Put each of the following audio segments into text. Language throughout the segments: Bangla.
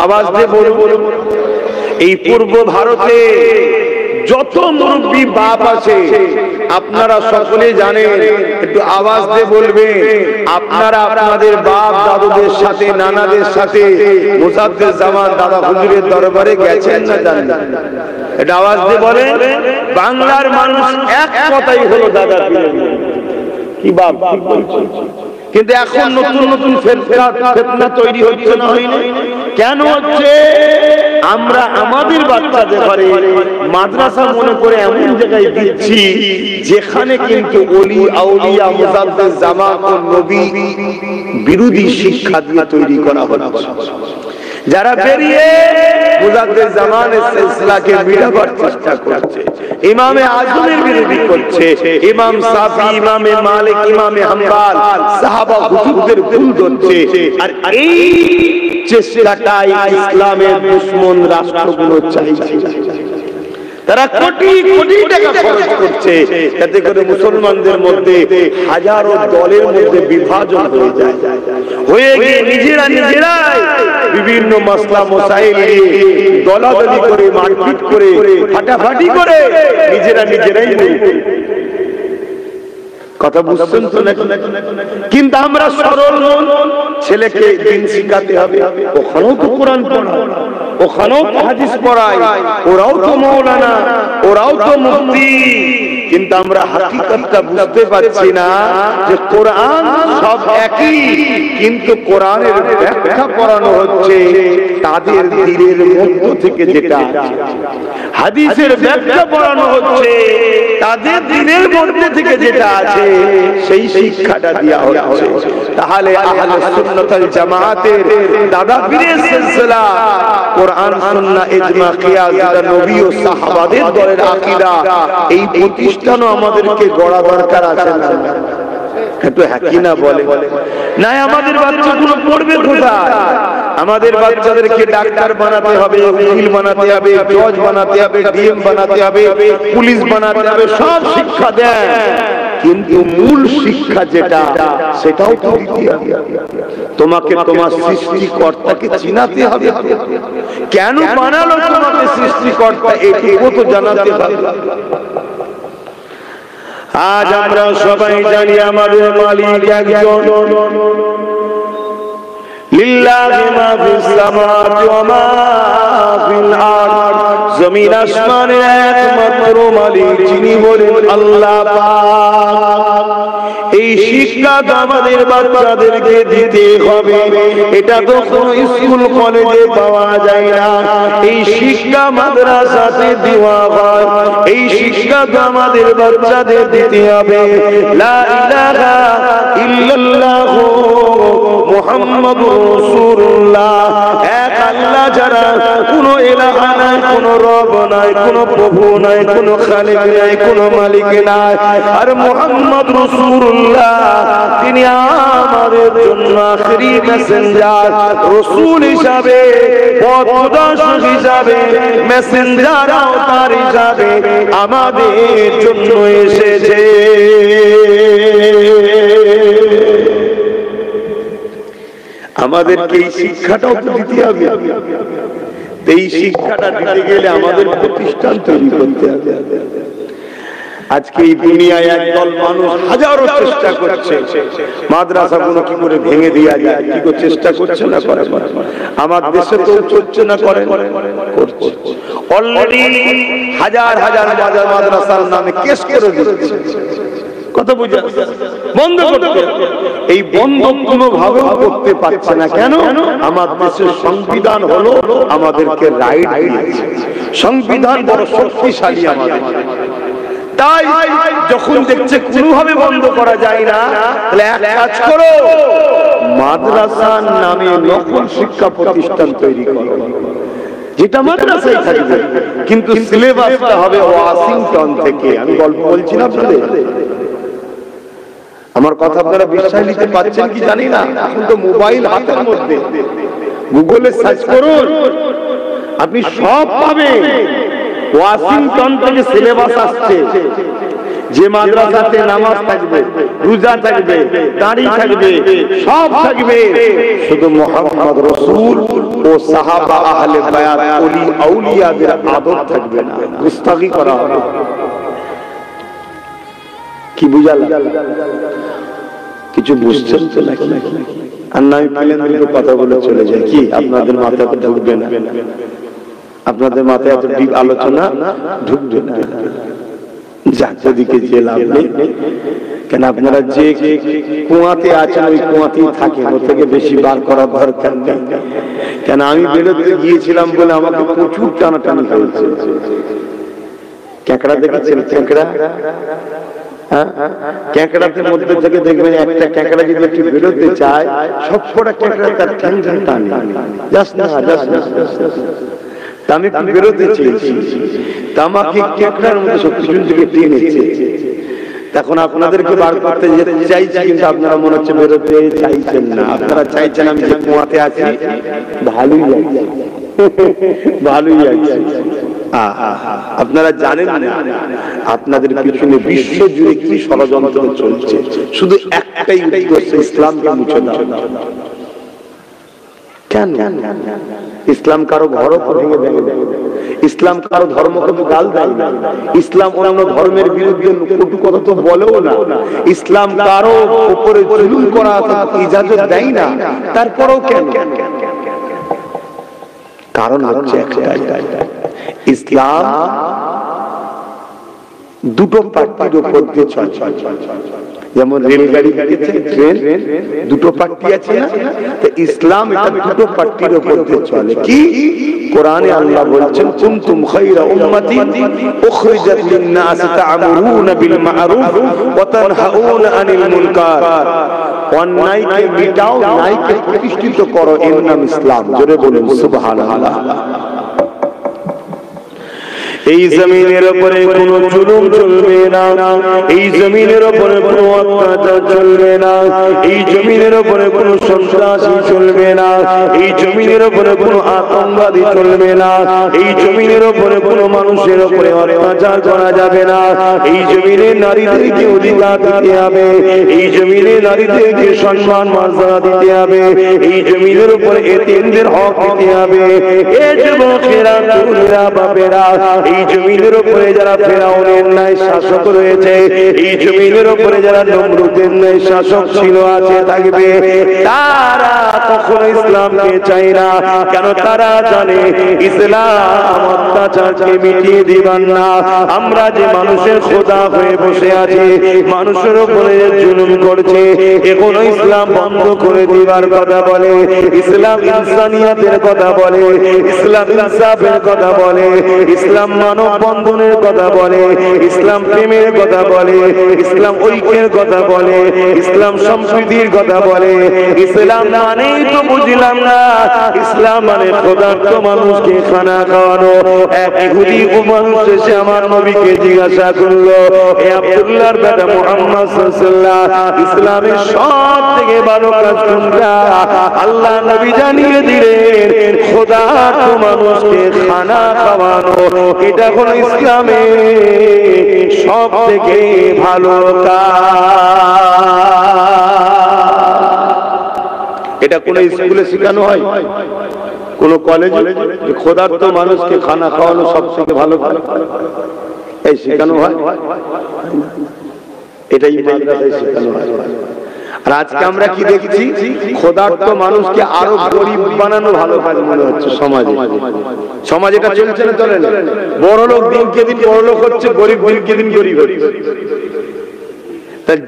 আওয়াজ দিয়ে বলুন, এই পূর্ব ভারতে যত মুরব্বী বাপ আছে আপনারা সকলে জানেন, একটু আওয়াজ দিয়ে বলবেন, আপনারা আপনাদের বাপ দাদুদের সাথে নানাদের সাথে মুসাদ্দেস জামান দাদা হুজুরের দরবারে গেছেন না জানেন? এটা আওয়াজ দিয়ে বলেন। বাংলার মানুষ এক কথাই হলো দাদা পীর কি বাপ ঠিক বলছে। কিন্তু এখন নতুন নতুন ফিতনা তৈরি হচ্ছে না হইলে কেন হচ্ছে? আমরা আমাদের বাচ্চাদের ঘরে মাদ্রাসা মনে করে এমন জায়গায় দিচ্ছি যেখানে কিন্তু ওলি আউলিয়া মুসাদ্দেস জামান ও নবী বিরোধী শিক্ষা দিয়ে তৈরি করা হচ্ছে। যারা বেরিয়ে মুজাদ্দিদ জামানের সিলসিলাকে মিটাবার চেষ্টা করছে, ইমামে আজমের বিরোধী করছে, ইমাম শাফি, ইমামে মালিক, ইমামে হাম্বল, সাহাবা হুজুরদের ভুল ধরছে। আর এই চেষ্টাটাই ইসলামের দুশমন রাষ্ট্রগুলো চাইছে। তারা কোটি কোটি টাকা খরচ করছে যাতে করে মুসলমানদের মধ্যে হাজারো দলের মধ্যে বিভাজন হয়ে গিয়ে নিজেরাই বিভিন্ন মাসলা মাসাইল দলাদলি করে মারপিট করে ফাটাফাটি করে নিজেরাই কথা বুঝছেন তো নাকি? কিন্তু আমরা সরল ছেলেকে দিন শিখাতে হবে, ওখানেও তো কোরআন পড়ায়, ওখানেও তো হাদিস পড়ায়, ওরাও তো মাওলানা, ওরাও তো মুফতি। কিন্তু আমরা হাকিকতটা বুঝতে পারছি না যে কোরআন সব একই, কিন্তু কোরআনের ব্যাখ্যা পড়ানো হচ্ছে তাদের দিলের মধ্য থেকে যেটা আছে, হাদিসের ব্যাখ্যা পড়ানো হচ্ছে তাদের দিলের মধ্যে থেকে যেটা আছে সেই শিক্ষাটা দেওয়া হচ্ছে। তাহলে আহলে সুন্নাত ওয়াল জামাতের দাদা পীরের সিলসিলা কোরআন সুন্নাহ ইজমা কিয়াস যেটা নবী ও সাহাবাদের দলের আকীদা, এই প্রতিষ্ঠানও আমাদেরকে গড়া দরকার আছে না? একটু হ্যাঁ না বলে না? আমাদের বাচ্চাগুলো পড়বে কোথায়? আমাদের বাচ্চাদেরকে ডাক্তার বানাতে হবে, উকিল বানাতে হবে, জজ বানাতে হবে, ডিএম বানাতে হবে, পুলিশ বানাতে হবে, সব শিক্ষা দেন, কিন্তু মূল শিক্ষা যেটা সেটাও তো দিতে হবে। তোমাকে তোমার সৃষ্টিকর্তাকে চিনাতে হবে। কেন বানালো তোমাকে সৃষ্টিকর্তা এটুকু তো জানাতে হবে। আজ আমরা সবাই জানি আমাদের মালিক একজন, লিল্লাহি মা ফিস সামাওয়াতি ওয়া মা ফিল আরদ, জমিন আসমানের একমাত্র মালিক যিনি হলেন আল্লাহ পাক। এই শিক্ষা তো আমাদের বাচ্চাদেরকে দিতে হবে, এটা তো কোনো স্কুল কলেজে পাওয়া যায় না, এই শিক্ষা মাদ্রাসাতে দেওয়া হয়। এই শিক্ষা তো আমাদের বাচ্চাদের দিতে হবে। লা ইলাহা ইল্লাল্লাহ মুহাম্মাদুর রাসূলুল্লাহ, এক আল্লাহ ছাড়া কোনো ইলাহা নাই, কোনো রব নাই, কোনো প্রভু নাই, কোনো খালিক নাই, কোনো মালিক নাই। আর মুহাম্মদ রাসূলুল্লাহ তিনি আমাদের জন্য আখেরি মেসেঞ্জার, রাসূল হিসাবে, পথপ্রদর্শক হিসাবে, মেসেঞ্জার আওতার হিসাবে আমাদের জন্য এসেছে। আমাদেরকে এই শিক্ষাটাও তো দিতে হবে। এই শিক্ষাটা দিতে গেলে আমাদের প্রতিষ্ঠান তৈরি করতে হবে। আজকে এই দুনিয়ায় একদল মানুষ হাজারো চেষ্টা করছে মাদ্রাসাগুলো কি করে ভেঙে দেওয়া যায়, কি করে চেষ্টা করছে না করে। আমার দেশে তো চলছে না করে, অলরেডি হাজার হাজার মাদ্রাসার নামে কেস করে দিচ্ছে। কথা বুঝা বন্ধ করতে, এই বন্ধ কোনো ভাবে করতে পারছে না। কেন? আমার দেশের সংবিধান হলো আমাদেরকে রাইট দিয়েছে, সংবিধান বড় শক্তিশালী আমাদের। তাই যখন দেখছে কোনোভাবে বন্ধ করা যায় না, তাহলে এক কাজ করো, মাদ্রাসার নামে নকল শিক্ষা প্রতিষ্ঠান তৈরি করো, যেটা মাদ্রাসায় থাকবে, কিন্তু সিলেবাসটা হবে ওয়াশিংটন থেকে। আমি গল্প বলছি না আপনাদের, আমার কথা আপনারা বিশ্বাস নিতে পারছেন কি জানি না। এখন তো মোবাইল হাতের মধ্যে, গুগলে সার্চ করুন, আপনি সব পাবেন। ওয়াশিংটন থেকে সিলেবাস আসছে, যে মাদ্রাসাতে নামাজ থাকবে, রোজা থাকবে, দাড়ি থাকবে, সব থাকবে, শুধু মুহাম্মদ রাসূল ও সাহাবা আহলে বায়াত ওলি আউলিয়াদের আদব থাকবে না, গুস্তাখি করা হবে। কি বুঝালা? কিছু বুঝছেন তো নাকি? আর নাই প্লেন থেকে কথা বলে চলে যায়, কি আপনাদের মাথায় ঢুকবে না? আপনাদের মাথায় এত ডিপ আলোচনা ঢুকবে না। যাদিকে যে লাভ নেই, কেন আপনারা যে কুয়াতে আছেন ওই কুয়াতেই থাকেন, ওর থেকে বেশি বার করার দরকার নেই। কেন আমি বেরোতে গিয়েছিলাম বলে আমাকে প্রচুর টানাটানি হয়েছে। ক্যাঁকড়া দেখেছেন? ক্যাঁকড়া, ক্যাঁকড়াদের মধ্যে থেকে দেখবেন একটা ক্যাঁকড়া যদি একটু বেরোতে চায়, সবকটা ক্যাঁকড়া তার ঠ্যাং টানে, যাস না যাস না। আমি একটু বেরোতে চেয়েছি, আমাকে ক্যাঁকড়ার মধ্যে সব পিছন থেকে টেনেছে। তখন আপনাদেরকে বার করতে যেতে চাইছি, কিন্তু আপনারা মনে হচ্ছে বেরোতে চাইছেন না। আপনারা চাইছেন আমি যে কুয়াতে আছি ভালোই আছে, ভালোই আছে। আপনারা জানেন না আপনাদের পিছনে বিশ্ব জুড়ে কি ষড়যন্ত্র চলছে, শুধু একটাই উদ্দেশ্য, ইসলামকে মুছে দাও। কেন? ইসলাম কারো ঘরও ভেঙে দেয়, ইসলাম কারো ধর্মকে তো গাল দেয় না, ইসলাম অন্য ধর্মের বিরুদ্ধে কটু কথা তো বলেও না, ইসলাম কারো উপরে জুলুম করা ইজাজত দেয় না। তারপরেও কেন? কারণ হচ্ছে একটাই, ইসলাম দুটো পার্টির উপর দিয়ে চলে। যেমন রেলগাড়ি, ট্রেন, দুটো পার্টি আছে না? তো ইসলাম এটা দুটো পার্টির উপর দিয়ে চলে। কি? কোরআনে আল্লাহ বলছেন, কুনতুম খায়রা উম্মাতিন উখরিজাত লিন-নাস তা'মুরুনা বিল মা'রুফ ওয়া তানহাউনা আনিল মুনকার। অন্যায়কে মিটাও, ন্যায়কে প্রতিষ্ঠিত করো, এর নাম ইসলাম। জোরে বলুন সুবহানাল্লাহ। এই জমিনের উপরে কোনো জুলুম চলবে না, এই জমিনের উপরে কোনো অত্যাচার চলবে না, এই জমিনের উপরে কোনো সন্ত্রাসী চলবে না, এই জমিনের উপরে কোনো আতঙ্কবাদী চলবে না, এই জমিনের উপরে কোনো মানুষের উপরে অত্যাচার করা যাবে না। এই জমিনে নারীদেরকে অধিকার দিতে হবে, এই জমিনে নারীদেরকে সম্মান মর্যাদা দিতে হবে, এই জমিনের উপরে এতিমদের হক দিতে হবে। এ যুবকেরা, তরুণেরা, বাপেরা, এই জমিনের উপরে যারা ফেরাউনের ন্যায় শাসক রয়েছে, এই জমিনের উপরে যারা নমরুদের ন্যায় শাসক ছিল, আছে, থাকবে, তারা কখনো ইসলামকে চায় না। কেন? তারা জানে ইসলাম অত্যাচারকে মিটিয়ে দিবেন না। আমরা যে মানুষের খোদা হয়ে বসে আছি, মানুষের উপরে জুলুম করছে, এখনো ইসলাম বন্ধ করে দিবার কথা বলে, ইসলাম ইনসানিয়াতের কথা বলে, ইসলাম ইনসাফের কথা বলে, ইসলাম মানব বন্ধনের কথা বলে, ইসলাম প্রেমের কথা বলে, ইসলাম ঐক্যের কথা বলে, ইসলাম সম্প্রীতির কথা বলে। ইসলাম মানেই তো বুঝলাম না, ইসলাম মানে ক্ষুধার্ত মানুষকে খানা খাওয়ানো। এক ইহুদি মানুষ এসে আমার নবীকে জিজ্ঞাসা করলো, হে আব্দুল্লাহর বেটা মুহাম্মদ সাল্লাল্লাহু আলাইহি ওয়াসাল্লাম, ইসলামের সব থেকে ভালো কাজ কোনটা? আল্লাহ নবী জানিয়ে দিলেন, ক্ষুধার্ত মানুষকে খানা খাওয়ানো, এটা হলো ইসলামে সব থেকে ভালো কাজ। এটা কোন স্কুলে শেখানো হয়, কোন কলেজে? ক্ষুধার্ত মানুষকে খানা খাওয়ানো সব থেকে ভালো কাজ, এই শেখানো হয়? এটাই মাদ্রাসায় শেখানো হয়। আর আজকে আমরা কি দেখছি? ক্ষুধার্ত মানুষকে আরো গরিব বানানো ভালো কাজ মনে হচ্ছে সমাজে। সমাজ এটা চলছে না, চলে না? বড় লোক দিনকে দিন বড় লোক হচ্ছে, গরিব দিনকে দিন গরিব হচ্ছে।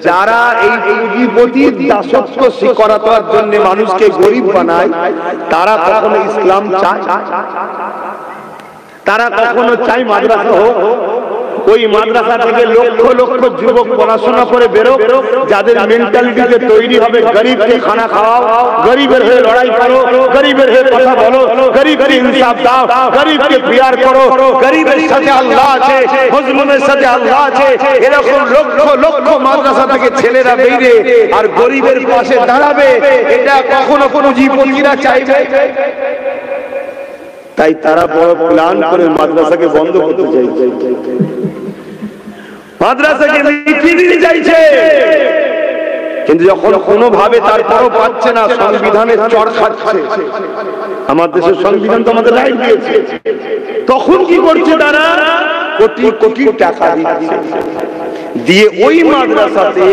যারা এই পুঁজিপতির দাসত্ব করার জন্য মানুষকে গরিব বানায়, তারা কখনো ইসলাম চায়? তারা কখনো চায় মাদ্রাসা হোক? ওই মাদ্রাসা থেকে লক্ষ লক্ষ যুবক পড়াশোনা করে বেরো, যাদের মেন্টালিটিতে তৈরি হবে গরিবকে খানা খাওয়াও, গরিবের হয়ে লড়াই করো, গরিবের হয়ে কথা বলো, গরিবকে ইনসাফ দাও, গরিবকে প্রিয়ার করো, গরিবের সাথে আল্লাহ আছে, মজলুমের সাথে আল্লাহ আছে। এরকম লক্ষ লক্ষ মাদ্রাসা থেকে ছেলেরা বেরিয়ে আর গরিবের পাশে দাঁড়াবে, এটা কখনো পুঁজিপতিরা চাইবে? তাই তারা বড় প্ল্যান করে মাদ্রাসাকে বন্ধ করতে চাইছে। মাদ্রাসাকে মিটিয়ে দিতে চাইছে, কিন্তু যখন কোনোভাবে তারপরও পাচ্ছে না, সংবিধানের চড় খাচ্ছে। আমার দেশের সংবিধান তো আমাদের রাইট দিয়েছে, তখন কি করছে তারা? কোটি কোটি টাকা দিচ্ছে, দিয়ে ওই মাদ্রাসাতে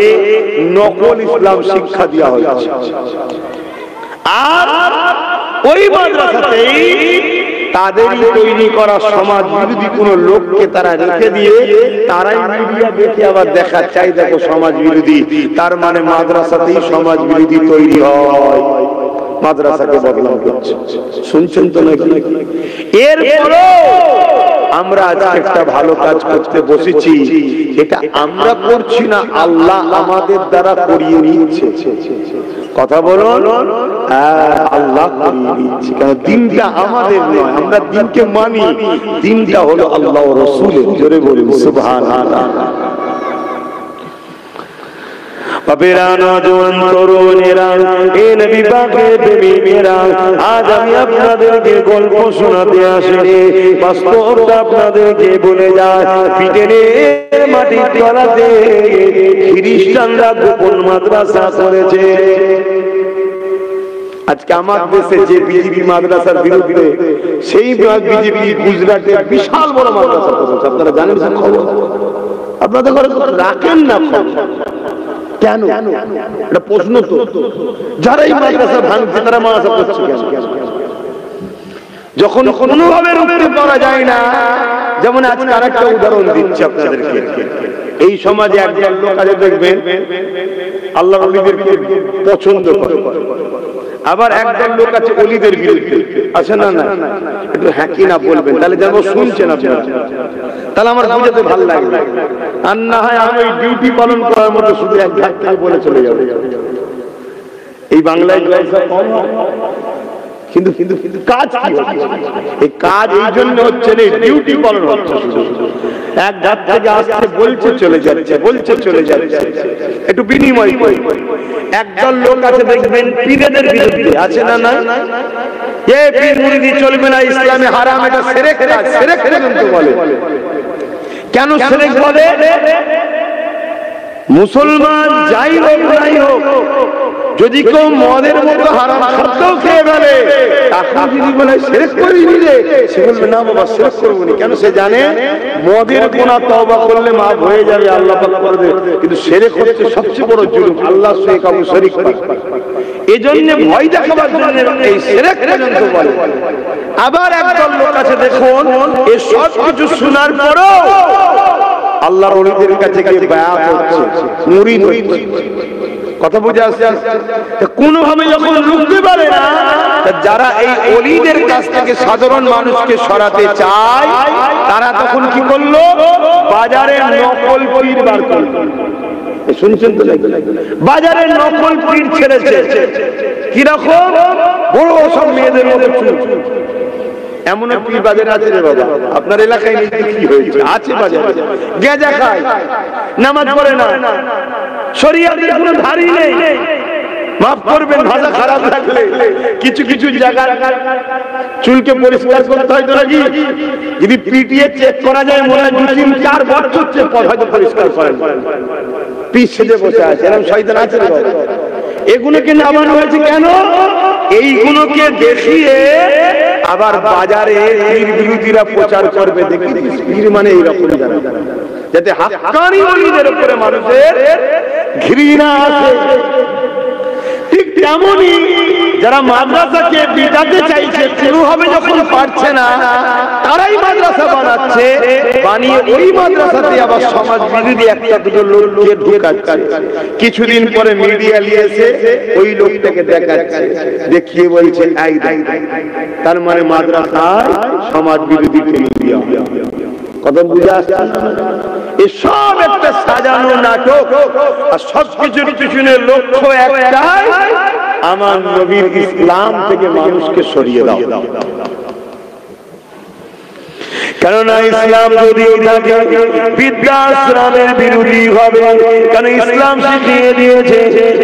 নকল ইসলাম শিক্ষা দেওয়া হয়েছে। আর ওই মাদ্রাসাতেই তাদেরই তৈরি করা সমাজ বিরোধী কোন লোককে তারা রেখে দিয়ে তারাই মিডিয়া দেখে আবার দেখা চাই, দেখো সমাজ বিরোধী, তার মানে মাদ্রাসাতেই সমাজ বিরোধী তৈরি হয়, মাদ্রাসাকে বদনাম করছে। শুনছেন তো নাকি? এরপরও আমরা আজকে একটা ভালো কাজ করতে বসেছি, এটা আমরা করছি না, আল্লাহ আমাদের দ্বারা করিয়ে নিচ্ছে। কথা বলুন, আল্লাহ করিয়ে নিচ্ছে, কারণ দিনটা আমাদের নয়, আমরা দিনকে মানি, দিনটা হলো আল্লাহ ও রাসূলের। জোরে বলুন সুবহানাল্লাহ। বাবেরা, নওজোয়ান তরুণেরা, এ নবী পাকের প্রেমিকেরা, আজ আমি আপনাদেরকে গল্প শোনাতে আসিনি, বাস্তবটা আপনাদেরকে বলে যায়। ব্রিটেনের মাটির তলাতে খ্রিস্টানরা গোপন মাদ্রাসা করেছে। আজকে আমার দেশে যে বিজেপি মাদ্রাসার বিরুদ্ধে, সেই বিজেপি গুজরাটে বিশাল বড় মাদ্রাসা করেছে। আপনারা জানেন খবর? আপনাদের ঘরে রাখেন না কেন? এটা প্রশ্ন তো। যারা এই মাদ্রাসা ভাঙছে তারা মাদ্রাসা করছে কেন? যখন কোনোভাবে রুখতে পারা যায় না, যেমন আজকে আরেকটা উদাহরণ দিচ্ছি আপনাদেরকে। এই সমাজে একজন লোক আছে দেখবেন আল্লাহর ওলিদেরকে পছন্দ করে, আবার একজন লোক আছে ওলিদের বিরুদ্ধে, আছে না? না, একটু হ্যাঁ কি না বলবেন, তাহলে যেন শুনছেন আপনারা, তাহলে আমার বুঝাতে ভালো লাগবে। আর না হয় আমি ডিউটি পালন করার মতো শুধু এক ধাক থেকে বলে চলে যাবে। এই বাংলায় কিন্তু কিন্তু কিন্তু কাজ কি হচ্ছে? এই কাজ এই জন্য হচ্ছে না, ডিউটি পালন হচ্ছে, এক ধাক থেকে আসছে বলছে চলে যাচ্ছে, বলছে চলে যাচ্ছে, একটু বিনিময় করি। একদল লোক আছে দেখবেন পীরদের বিরুদ্ধে, আছে না? না, এই পীর মুরিদি চলবে না, ইসলামে হারাম, এটা শিরক কাজ, শিরক পর্যন্ত বলে। কেন শিরক বলে? মুসলমান যাই হোক নাই হোক, যদি কেউ মদের মতো হারাম খাদ্যও খেয়ে ফেলে, তাকে যদি বলে শিরক করিনি রে, সে বলবে না বাবা শিরক করবো না। কেন? সে জানে মদের গুনাহ তওবা করলে মাফ হয়ে যাবে, আল্লাহ পাক করে দেবে। কিন্তু শিরক হচ্ছে সবচেয়ে বড় জুলুম, আল্লাহর সঙ্গে কাউকে শরীক করা। এজন্য ভয় দেখাবার জন্য এই শিরক পর্যন্ত বলে। আবার একদল লোক আছে দেখুন, এই সব কিছু শোনার পরও আল্লাহর ওলিদের কাছে গিয়ে বায়াত হচ্ছে, মুরিদ হচ্ছে। কথা বুঝে আসছে? কোনোভাবে যখন রুখতে পারে না, যারা এই ওলিদের কাছ থেকে সাধারণ মানুষকে সরাতে চায়, তারা তখন কি করলো? বাজারে নকল পীর বার করলো। শুনছেন তো? বাজারে নকল পীর ছেড়েছে। কিরকম? বড় সব মেয়েদের মতো চুল। এমন পীর বাজারে আছে রে বাবা, আপনার এলাকায় কি হয়েছে? আছে বাজারে, গেঁজা খায়, নামাজ পড়ে না, শরীয়তের কোনো ধারই নেই। মাফ করবেন ভাষা খারাপ লাগলে, কিছু কিছু জায়গায় চুলকে পরিষ্কার করতে হয় তো নাকি? যদি পিটিয়ে চেক করা যায়, মনে হয় 2-3-4 বছর চেক হয়তো পরিষ্কার করেন। পিস সেজে বসে আছে, এরকম শয়তান আছে রে বাবা। এগুলোকে নামানো হয়েছে কেন? এইগুলোকে দেখিয়ে আবার বাজারে পীর বিরোধীরা প্রচার করবে, দেখি পীর মানে এইরকম, যাতে হাক্কানি ওলিদের উপরে মানুষের ঘৃণা আসে। ঠিক তেমনই যারা মাদ্রাসাকে বিটাতে চাইছে, কোনোভাবে যখন পারছে না, তারাই মাদ্রাসা বানাচ্ছে, বানিয়ে ওই মাদ্রাসাতে আবার সমাজ বিরোধী একটা দুটো লোককে ঢোকাচ্ছে। কিছুদিন পরে মিডিয়া নিয়েছে, ওই লোকটাকে দেখাচ্ছে, দেখিয়ে বলছে আই দেখ, তার মানে মাদ্রাসায় সমাজ বিরোধী ঠেলে দেওয়া। কথা বুঝে আসছে? এসব একটা সাজানো নাটক, আর সবকিছুর পিছনে লক্ষ্য একটাই, আমার নবীর ইসলাম থেকে মানুষকে সরিয়ে দাও। কেননা ইসলাম যদি থাকে বৃদ্ধাশ্রমের বিরোধী হবে। কারণ ইসলাম শিখিয়ে দিয়েছে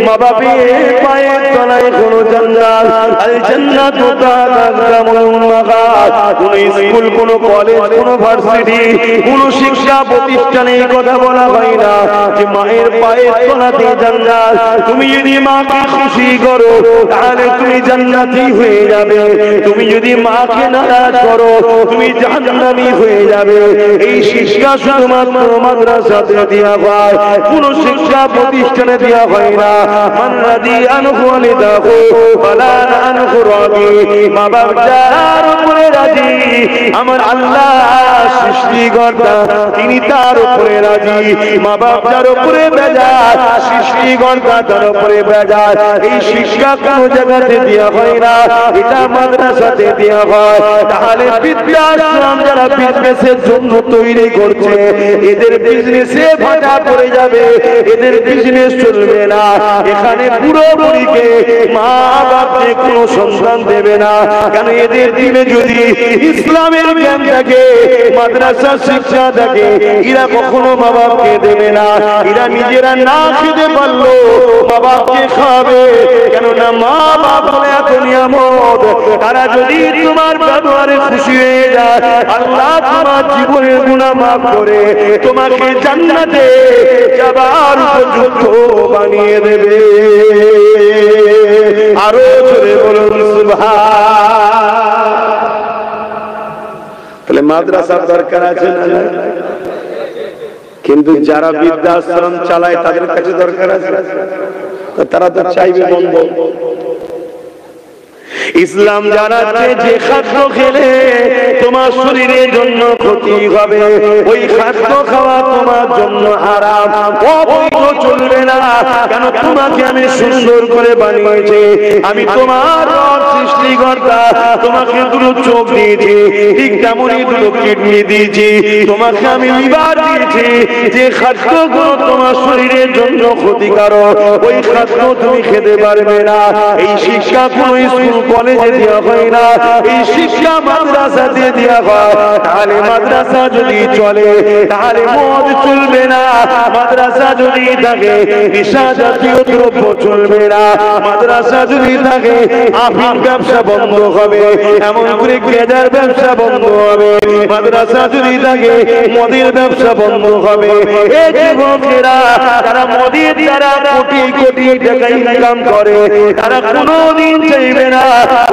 মা বাপের পায়ের তলায় কোনো জান্নাত, আল জান্নাতু তাহতা আকদামুল উম্মাহাত। কোন স্কুল, কোন কলেজ, কোন ভার্সিটি, কোন শিক্ষা প্রতিষ্ঠানে এই কথা বলা হয় না যে মায়ের পায়ের তলাতে জান্নাত। তুমি যদি মাকে খুশি করো তাহলে তুমি জান্নাতি হয়ে যাবে, তুমি যদি মাকে নারাজ করো তুমি জাহান্নামী হয়ে যাবে। এই শিক্ষা শুধুমাত্র মাদ্রাসাতে দেওয়া হয়, কোন শিক্ষা প্রতিষ্ঠানে দেওয়া হয় না। মান রাদি আনহু ওয়ালিদাহু ফালা আনহু রাদি। মা বাপ যার উপরে রাজি, আমার আল্লাহ সৃষ্টিকর্তা তিনি তার উপরে রাজি। মা বাপ যার উপরে বেজার, সৃষ্টিকর্তা তার উপরে বেজার। এই শিক্ষা কোন জায়গাতে দেওয়া হয় না, এটা মাদ্রাসাতে দেওয়া হয়। তাহলে বৃদ্ধাশ্রম যারা বিজনেসের জন্য তৈরি করছে এদের বিজনেসে ভাটা পড়ে যাবে, এদের বিজনেস চলবে না। এখানে পুরোপুরিকে মা বাপকে কোনো সন্তান দেবে না। কেন এদের দিনে যদি ইসলামের জ্ঞান থাকে, মাদ্রাসার শিক্ষা থাকে, এরা কখনো মা বাপকে দেবে না। এরা নিজেরা না খেতে পারলো মা বাপকে খাবে। কেননা মা বাপ হলে এত নিয়ামত, তারা যদি তোমার ব্যবহারে খুশি হয়ে যায় আল্লাহ তোমার জীবনের গুনাহ মাফ করে তোমাকে জান্নাতে যাবার উপযুক্ত বানিয়ে দেবে। আরো জোরে বলুন সুবহান। তাহলে মাদ্রাসার দরকার আছে না? কিন্তু যারা বৃদ্ধাশ্রম চালায় তাদের কাছে দরকার আছে, তারা তো চাইবে বন্ধ। ইসলাম জানাচ্ছে যে খাদ্য খেলে তোমার শরীরের জন্য ক্ষতি হবে, ওই খাদ্য খাওয়া তোমার জন্য হারাম, অবৈধ, চলবে না। কেন তোমাকে আমি সুন্দর করে বানিয়েছি, আমি তোমার সৃষ্টিকর্তা, তোমাকে দুটো চোখ দিয়েছি, ঠিক তেমনই দুটো কিডনি দিয়েছি, তোমাকে আমি লিভার দিয়েছি। যে খাদ্যগুলো তোমার শরীরের জন্য ক্ষতিকারক ওই খাদ্য তুমি খেতে পারবে না। এই শিক্ষা কোন স্কুল কলেজে দেওয়া হয় না, এই শিক্ষা মাদ্রাসাতে দেওয়া হয়। তাহলে মাদ্রাসা যদি চলে তাহলে মদ চলবে না, মাদ্রাসা যদি থাকে নেশা জাতীয় দ্রব্য চলবে না, মাদ্রাসা যদি থাকে আফিম ব্যবসা বন্ধ হবে, এমন করে গেজার ব্যবসা বন্ধ হবে। মাদ্রাসা যদি থাকে মদের ব্যবসা বন্ধ হবে। এই যুবকেরা তারা মদের দ্বারা কোটি কোটি টাকা ইনকাম করে, তারা কোনোদিন চাইবে না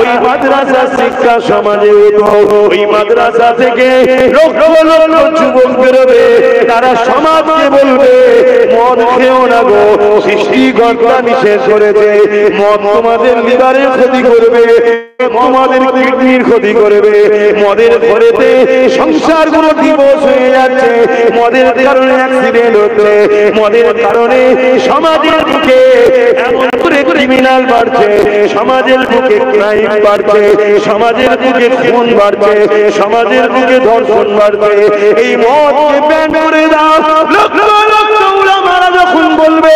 ওই মাদ্রাসা শিক্ষা সমাজে উঠো। ওই মাদ্রাসা থেকে লক্ষ লক্ষ যুবক বেরোবে, তারা সমাজকে বলবে মদ খেও না গো, সৃষ্টিকর্তা নিষেধ করেছে। মদ তোমাদের লিভারের ক্ষতি করবে, তোমাদের কিডনির ক্ষতি করবে। মদের ঘরেতে সংসার গুলো ডিভোর্স হয়ে যাচ্ছে, মদের কারণে অ্যাক্সিডেন্ট হচ্ছে, মদের কারণে সমাজের বুকে এমন করে ক্রিমিনাল বাড়ছে, সমাজের বুকে ক্রাইম বাড়ছে, সমাজের বুকে খুন বাড়ছে, সমাজের বুকে ধর্ষণ বাড়ছে। এই মদকে ব্যান করে দাও। লক্ষ লক্ষ উলামারা যখন বলবে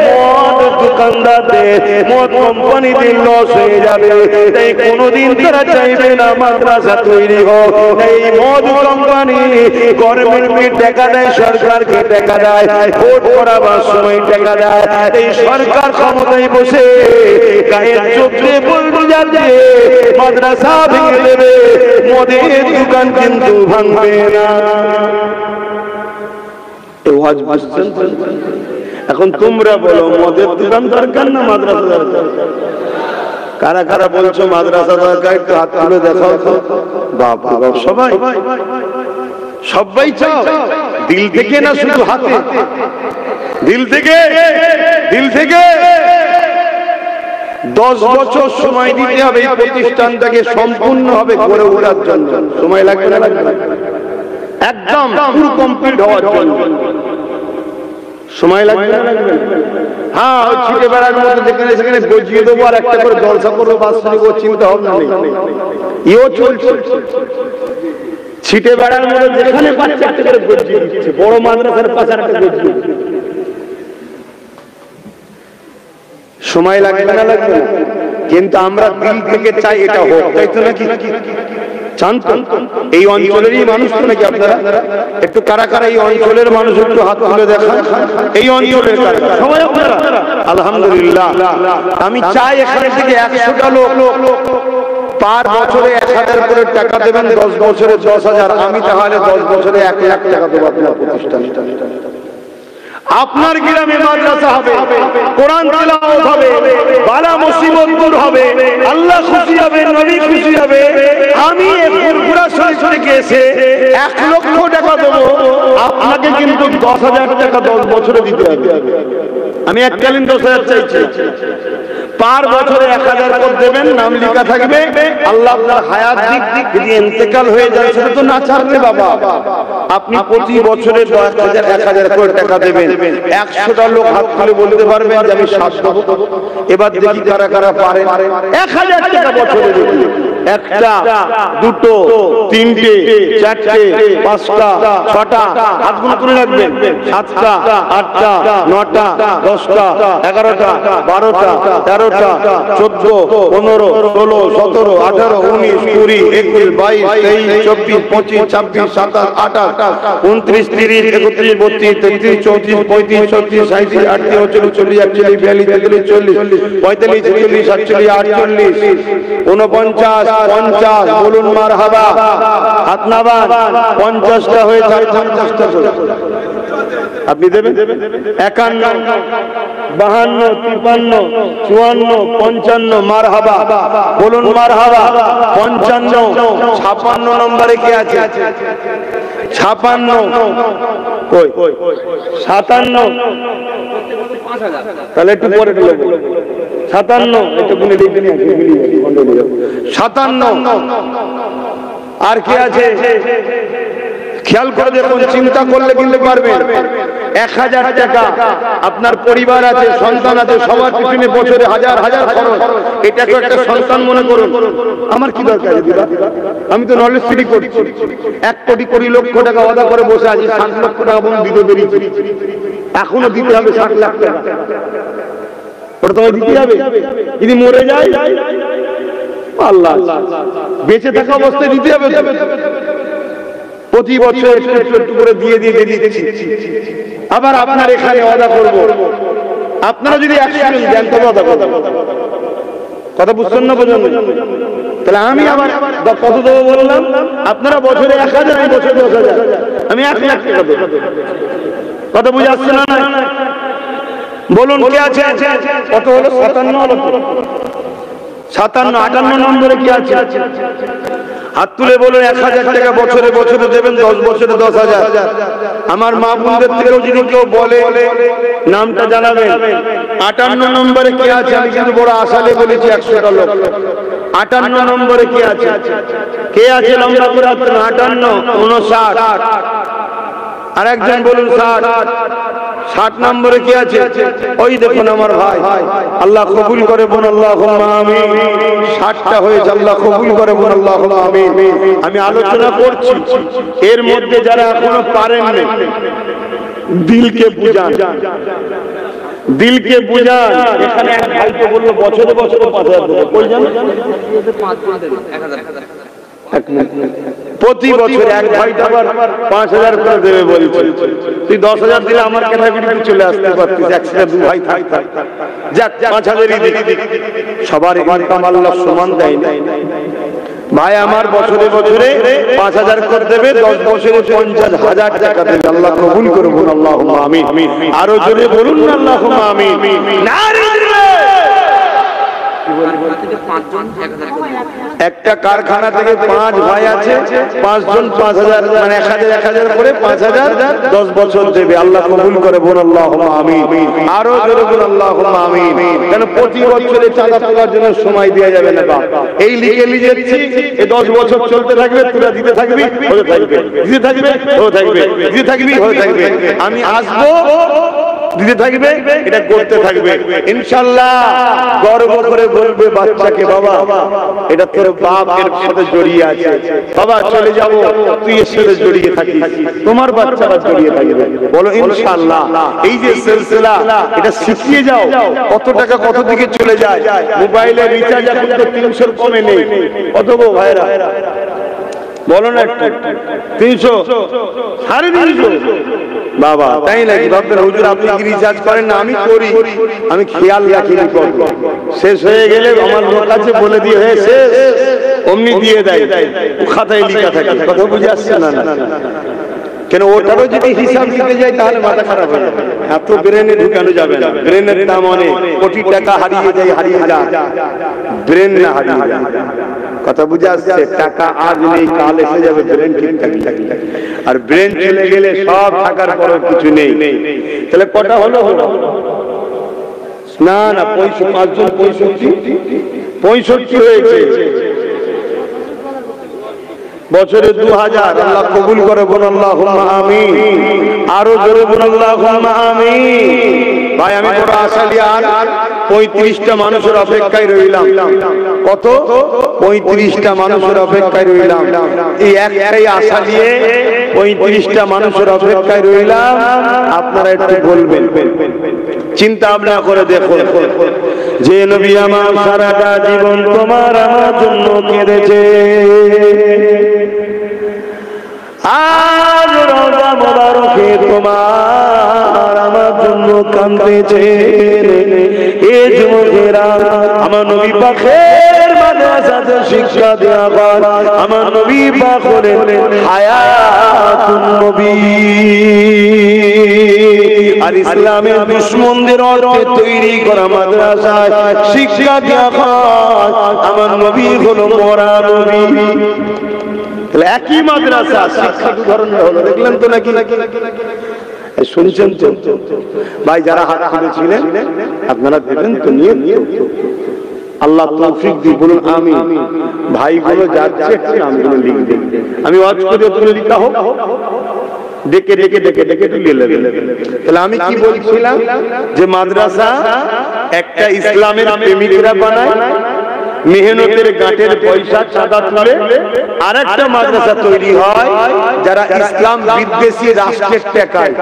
মদ দোকানদারদের, মদ কোম্পানিদের লস হয়ে যাবে, তাই কোনোদিন তারা চাইবে না মাদ্রাসা তৈরি হোক। এই মদ কোম্পানি গভর্নমেন্টকে টাকা দেয়, সরকারকে টাকা দেয়, ভোট করাবার সময় টাকা দেয়। এই সরকার ক্ষমতায় বসে গায়ের চোখে বলতে যাচ্ছে মাদ্রাসা ভেঙে দেবে, মদের দোকান কিন্তু ভাঙবে না। এখন তোমরা বলো মদের দোকান দরকার না মাদ্রাসা দরকার? কারা কারা বলছো মাদ্রাসা দরকার? একটু হাত তুলে দেখাও তো। বাপ রে বাপ, সবাই সবাই চাও দিল থেকে না শুধু হাতে? দিল থেকে, দিল থেকে। 10 বছর সময় দিতে হবে এই প্রতিষ্ঠানটাকে সম্পূর্ণভাবে গড়ে ওঠার জন্য। সময় লাগবে না? লাগবে একদম পুরো কমপ্লিট হওয়ার জন্য সময় লাগবে না? লাগবে। হ্যাঁ, ওই ছিটে বেড়ার মতো যেখানে সেখানে গজিয়ে দেবো আর একটা করে জলসা করবো বাৎসরিক, ও চিন্তা ভাবনা নেই। ইও চলছে ছিটে বেড়ার মতো, যেখানে পাচ্ছে একটা করে গজিয়ে দিচ্ছে। বড় মাদ্রাসার পাশে একটা গজিয়ে। সময় লাগবে না? লাগবে। কিন্তু আমরা দিল থেকে চাই এটা হোক, তাই তো নাকি? চান তো? এই অঞ্চলেরই মানুষ তো নাকি আপনারা? একটু কারা কারা এই অঞ্চলের মানুষ একটু হাত তুলে দেখান। এই অঞ্চলের কারা সবাই আপনারা? আলহামদুলিল্লাহ। আমি চাই এখানে থেকে 100টা লোক পার বছরে 1000 করে টাকা দেবেন, 10 বছরে 10,000। আমি তাহলে 10 বছরে 1 লাখ টাকা দেবো আপনার প্রতিষ্ঠানে। আপনার গ্রামে মাদ্রাসা হবে, কোরআন তেলাওয়াত হবে, বালা মুসিবত দূর হবে, আল্লাহ খুশি হবে, নবী খুশি হবে। আমি ফুরফুরা শরীফ থেকে এসে 1 লক্ষ টাকা দেবো, আপনাকে কিন্তু 10,000 টাকা 10 বছরে দিতে হবে। আমি এককালীন 10,000 চাইছি, পার বছরে 1000 করে দেবেন, নাম লেখা থাকবে। আল্লাহ আপনার হায়াত দিক যদি ইন্তেকাল হয়ে যায় সেটা তো না ছাড়বে বাবা। আপনি প্রতি বছরে 10,000 করে টাকা দেবেন। 100টা লোক হাত তুলে বলতে পারবেন যে আমি 7 দেব। এবার দেখি কারা কারা পারে। 1000 টাকা বছরে দেবেন। 1টা 2টো 3টে 4টে 5টা 6টা হাতগুলো তুলে রাখবেন। 7টা 8টা 9টা 10টা 11টা 12টা 13টা 14 15 16 17 18 19 20 21 22 23 24 25 26 27 28 29 30 31 32 33 34 35 36 37 38 39 40 41 42 43 44 45 46 47 48 49 50 বলুন মারহাবা। হাত নামান। 50টা হয়ে যায়, 50টা আপনি দেবেন। 51 52 53 54 55 মারহাবা বলুন মারহাবা। 55 56 নম্বরে কি আছে? 56 কই? 57 তাহলে একটু পরে দিলে 57 একটু গুনে দেখবেন। 57 আর কি আছে খেয়াল করে দেখুন, চিন্তা করলে কিন্তু পারবেন। 1000 টাকা আপনার পরিবার আছে, সন্তান আছে, সবার পিছনে বছরে হাজার হাজার খরচ। এটাকে একটা সন্তান মনে করুন। আমার কি দরকার দিদা? আমি তো নলেজ সিটি করছি। 1 কোটি 20 লক্ষ টাকা ওয়াদা করে বসে আছি, 7 লক্ষ টাকা বন্ধ দিতে বেরিয়েছি। এখনো দিতে হবে 60 লাখ টাকা। ওটা তোমায় দিতে হবে। যদি মরে যায় আল্লাহ, বেঁচে থাকা অবস্থায় দিতে হবে। প্রতি বছর একটু করে দিয়ে দিয়ে দিচ্ছি। আবার আপনার এখানে ওয়াদা করব, আপনারা যদি 100 দেন তবে ওয়াদা করব। কথা বুঝছেন না? বোঝেন? তাহলে আমি আবার কত দেবো বললাম? আপনারা বছরে 1000, আমি বছরে 10,000, আমি 1 লাখ টাকা দেবো। কথা বুঝে আসছে না? বলুন কে আছে? কত হলো? 57 হলো। 57 58 নম্বরে কি আছে? হাত তুলে বলুন। 1000 টাকা বছরে বছরে দেবেন, 10 বছরে 10,000। আমার মা বোনদের থেকেও যদি কেউ বলে নামটা জানাবেন। 58 নম্বরে কি আছে? আমি কিন্তু বড় আশালে বলেছি 100টা লোক। 58 নম্বরে কি আছে? কে আছে? লম্বা করে 58 59 আর একজন বলুন 60। 60 নম্বরে কি আছে? ওই দেখুন আমার ভাই, আল্লাহ কবুল করে বোন, আল্লাহুম্মা আমিন। 60টা হয়েছে, আল্লাহ কবুল করে বোন, আল্লাহুম্মা আমিন। আমি আলোচনা করছি, এর মধ্যে যারা এখনো পারেন না, দিলকে বুঝান, দিলকে বুঝান। এখানে এক ভাই তো বললো বছরে বছরে 5,000 দেবো। কই জানেন? প্রতি বছর এক ভাই আবার 5,000 করে দেবে বলছে। তুই 10,000 দিলে আমার ক্যাটাগরিতে চলে আসতে পারতিস। একসাথে 2 ভাই থাকতাম। যাক 5,000ই দিই। সবার ইনকাম আল্লাহ সমান দেয় না ভাই। আমার বছরে বছরে 5,000 করে দেবে, 10 বছরে 50,000 টাকা দেবে। আল্লাহ কবুল করুন, আল্লাহুম্মা আমিন। আরো জোরে বলুন না আল্লাহুম্মা আমিন। একটা কারখানা থেকে 5 ভাই আছে, 5 জন 5,000 মানে 1,000 করে 5,000 10 বছর দেবে। আল্লাহ কবুল করে বোন, আল্লাহুম্মা আমিন। আরো জোরে বলুন আল্লাহুম্মা আমিন। কেন প্রতি বছরে চাঁদা তোলার জন্য সময় দেওয়া যাবে না বাপ। এই লিখে লিখেছি, এই 10 বছর চলতে থাকবে, তোরা দিতে থাকবি, হতে থাকবে, দিতে থাকবে, হতে থাকবে, দিতে থাকবি, হতে থাকবে। আমি আসবো, দিতে থাকবে, এটা করতে থাকবে ইনশাআল্লাহ। গর্ব করে বলবে বাচ্চাকে, বাবা এটা তোর বাপের সাথে জড়িয়ে আছে, বাবা চলে যাব তুই এর সাথে জড়িয়ে থাকিস, তোমার বাচ্চারা জড়িয়ে থাকবে। বলো ইনশাআল্লাহ। এই যে সিলসিলা, এটা শিখিয়ে যাও। কত টাকা কত দিকে চলে যায়। মোবাইলে রিচার্জ এখন তো 300 কমে নেই। কত গো ভাইরা? বলো না 300 350 বাবা তাই নাকি? ভাবতেন হুজুর আপনি কি রিচার্জ করেন না? আমি করি, আমি খেয়াল রাখি রিপোর্ট শেষ হয়ে গেলে আমার লোক কাছে বলে দিয়ে হয়ে শেষ অমনি দিয়ে দেয়, খাতায় লেখা থাকে। কথা বুঝে আসছে না? কেন ওটারও যদি হিসাব দিতে যায় তাহলে মাথা খারাপ হয়ে যাবে। এত ব্রেনে ঢুকানো যাবে না। ব্রেনের দাম অনেক, কোটি টাকা হারিয়ে যায়, ব্রেন না হারিয়ে যায়। কথা বুঝে আসছে? টাকা আজ নেই কাল এসে যাবে, ব্রেন ঠিকঠাক থাকলে। আর ব্রেন চলে গেলে সব থাকার পরও কিছু নেই। তাহলে কটা হলো? না না 65 হয়েছে। বছরে 2000। আল্লাহ কবুল করে, বল আল্লাহুম্মা আমিন। আরো জোরে বল আল্লাহুম্মা আমিন। ভাই আমি বড় আশা নিয়ে আর 35টা মানুষের অপেক্ষায় রইলাম। কত? 35টা মানুষের অপেক্ষায় রইলাম। এই একটাই আশা নিয়ে 35টা মানুষের অপেক্ষায় রইলাম। আপনারা একটু বলবেন, চিন্তা ভাবনা করে দেখুন, যে নবী আমার সারাটা জীবন তোমার আমার জন্য কেঁদেছে, আজ রওজা মোবারকে তোমার আমার জন্য কাঁদতেছে। এ যুবকেরা, আমার নবী পাকের মাদ্রাসাতে শিক্ষা দেওয়া হয়। আমার নবী পাক হলেন হায়াতুন নবী। আর ইসলামের দুশমনদের অর্থে তৈরি করা মাদ্রাসায় শিক্ষা দেওয়া হয়। আমার নবী হলো মরা নবী। একই মাদ্রাসা, শিক্ষা দু ধরনের হলো। দেখলেন তো নাকি? শুনছেন তো ভাই? যারা হাত তুলেছিলেন আপনারা দেবেন তো, নিয়ে আল্লাহ তৌফিক দিন, বলুন আমিন। ভাই গুলো যাচ্ছে নামগুলো লিখবে, আমি ওয়াজ করে তুলে লিখা হোক, ডেকে ডেকে ডেকে ডেকে তুলে নেবেন। তাহলে আমি কি বলছিলাম, যে মাদ্রাসা একটা ইসলামের প্রেমিকরা বানায়, মেহনতের গাঁটের পয়সা চাঁদা তুলে। আর একটা মাদ্রাসা তৈরি হয় যারা ইসলাম বিদ্বেষী রাষ্ট্রের টাকায়,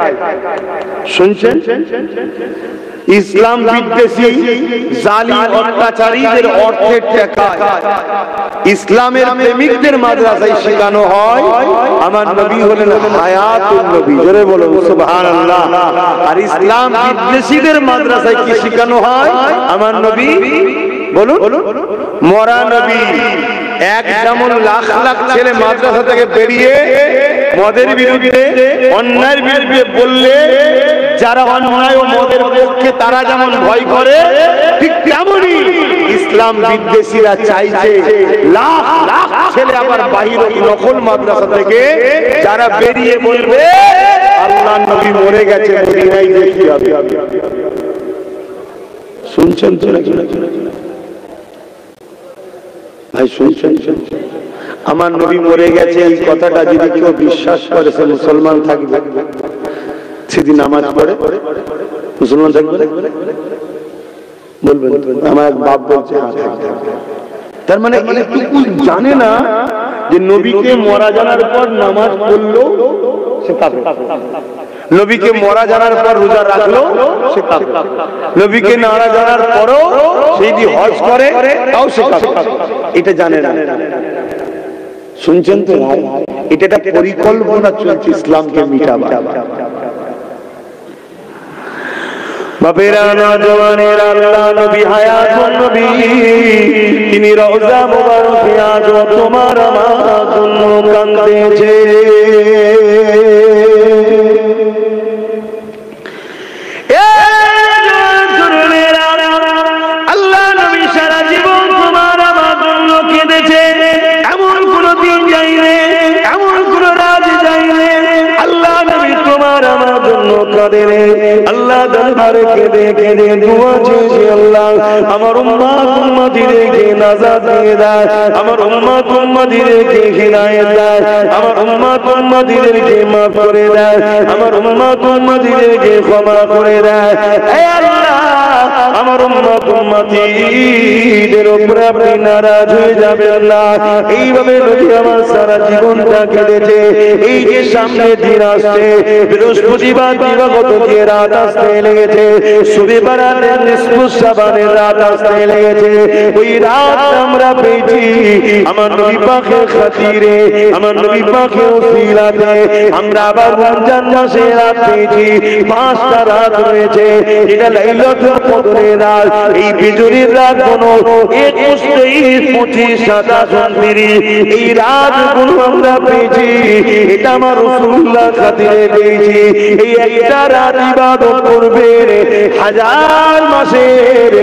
শুনছেন, ইসলাম বিদ্বেষী জালিম অত্যাচারীদের অর্থের টাকায় ইসলামের প্রেমিকদের মাদ্রাসায় শেখানো হয়। আমার নবী হলেন হায়াতুন নবী। জোরে বলুন সুবহানাল্লাহ। আর ইসলাম বিদ্বেষীদের মাদ্রাসায় কি শেখানো হয়? আমার নবী বলুন মরা নবী। এক যেমন লাখ লাখ ছেলে মাদ্রাসা থেকে বেরিয়ে মদের বিরুদ্ধে, অন্যায়ের বিরুদ্ধে বললে যারা অন্যায় ও মদের পক্ষে তারা যেমন ভয় করে, ঠিক তেমনই ইসলাম বিদ্বেষীরা চাইছে লাখ লাখ ছেলে আবার বাহিরে নকল মাদ্রাসা থেকে যারা বেরিয়ে বলবে আল্লাহ নবী মরে গেছে, মদিনায় দেখি হবে। শুনছেন তো নাকি ভাই? শুনছেন? আমার নবী মরে গেছে এই কথাটা যদি কেউ বিশ্বাস করে সে মুসলমান থাকবে? সেদিন নামাজ পড়ে মুসলমান থাকবে? বলবেন? আমার এক বাপ বলছে তার মানে এটুকু জানে না যে নবীকে মরা জানার পর নামাজ পড়লো সে কাফের, নবীকে মরা জানার পর রোজা রাখলো সে কাফের, নবীকে মারা জানার পরও সেই যে হজ করে তাও সে কাফের। এটা জানে না। শুনছেন তো ভাই? এটা একটা পরিকল্পনা চলছে ইসলামকে মিটাবার। বাপেরা, নওজওয়ানেরা, আল্লাহ নবী হায়াতুন নবী, তিনি রওজা মুবারকে আজ তোমার আমার জন্য কাঁদতেছে। আল্লাহ নবী সারা জীবন তোমার আমার জন্য কেঁদেছে। এমন কোন দিন যাইবে, এমন কোন রাত যাইবে আল্লাহ নবী তোমার আমার জন্য কাঁদে। আল্লাহ দরবারে কেঁদে কেঁদে দুয়া চেয়েছে, আল্লাহ আমার উম্মত উম্মতিদেরকে নাজাত দিয়ে দেয়, আমার উম্মত উম্মতিদেরকে হিদায়াত দেয়, আমার উম্মত উম্মতিদেরকে মাফ করে দেয়, আমার উম্মত উম্মতিদেরকে ক্ষমা করে দেয়। হে আল্লাহ, আমার উম্মত উম্মতিদের উপরে আপনি নারাজ হয়ে যাবেন না। এইভাবে নবী আমার সারা সারা জীবনটা কেটেছে। এই যে সামনে দিন আসছে, বৃহস্পতিবার দিবাগত দিয়ে রাত আসতে লেগেছে, শবে বারাতের নিসফু শাবানের রাত আসতে লেগেছে। ওই রাত আমরা পেয়েছি আমার নবী পাকের খাতিরে, আমার নবী পাকের ওসিলাতে আমরা আবার রমজান মাসে রাত পেয়েছি। 5টা রাত রয়েছে, এটা লাইলাতুল কদরের রাত। এই বিজুরির রাত গুলো 21, 23, 25, 27, 29 এই রাত গুলো আমরা পেয়েছি। এটা আমার রাসূলুল্লাহ খাতিরে পেয়েছি। এই একটা রাত ইবাদত করবে 1000 মাসের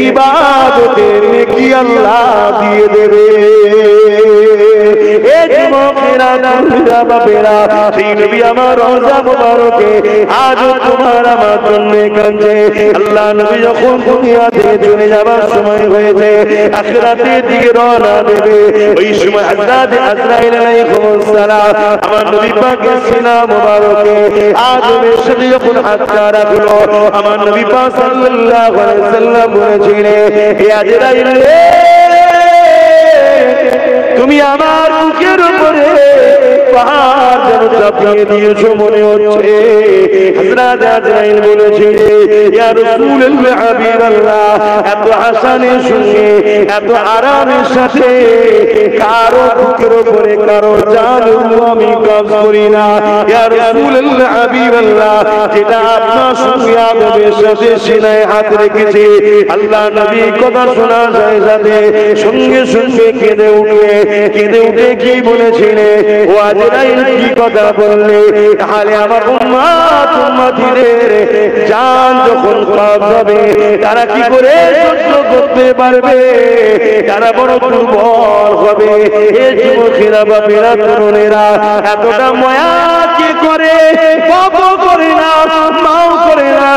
ইবাদতের নেকি আল্লাহ দিয়ে দেবে। এই যুবকেরা তরুণরা বাপেরা, সেই নবী আমার রওজা মুবারকে আজ তোমার আমার জন্য কাঁদছে। আল্লাহ নবী যখন দুনিয়াতে চলে যাবার সময় হয়েছে, আখিরাতের দিকে রওনা দেবে, ওই সময় হযরত আজরাইল আলাইহিস সালাম আমার নবী পাকের সিনা মুবারকে আদমের সাথে যখন হাতটা রাখলো, আমার নবী পাক সাল্লাল্লাহু আলাইহি সাল্লাম বলেছিলেন, হে আজরাইল, তুমি আমার বুকের উপরে পাহাড় যেন চাপিয়ে দিয়েছো মনে হচ্ছে। হযরত আজরাইল বলেছিলেন, ইয়া রাসূলুল্লাহ হাবিবাল্লাহ, এত হাসানের সঙ্গে এত আরামের সাথে কারো বুকের উপরে কারো জান আমি কাজ করি না। ইয়া রাসূলুল্লাহ হাবিবাল্লাহ, যেটা আপনার সঙ্গে আদবের সাথে সিনায় হাত রেখেছে। আল্লাহ নবী কথা শোনা যায় সাথে সঙ্গে সঙ্গে কেঁদে উঠে কি বলেছিলেন, ও আজরাইল কি কথা বললে? তাহলে আমার উম্মত উম্মতিদের জান যখন কবজ হবে তারা কি করে সহ্য করতে পারবে? তারা বড় দুর্বল হবে। এই যুবকেরা বাপেরা তরুণেরা এতটা মায়া কি করে? বাবা করে না, মাও করে না,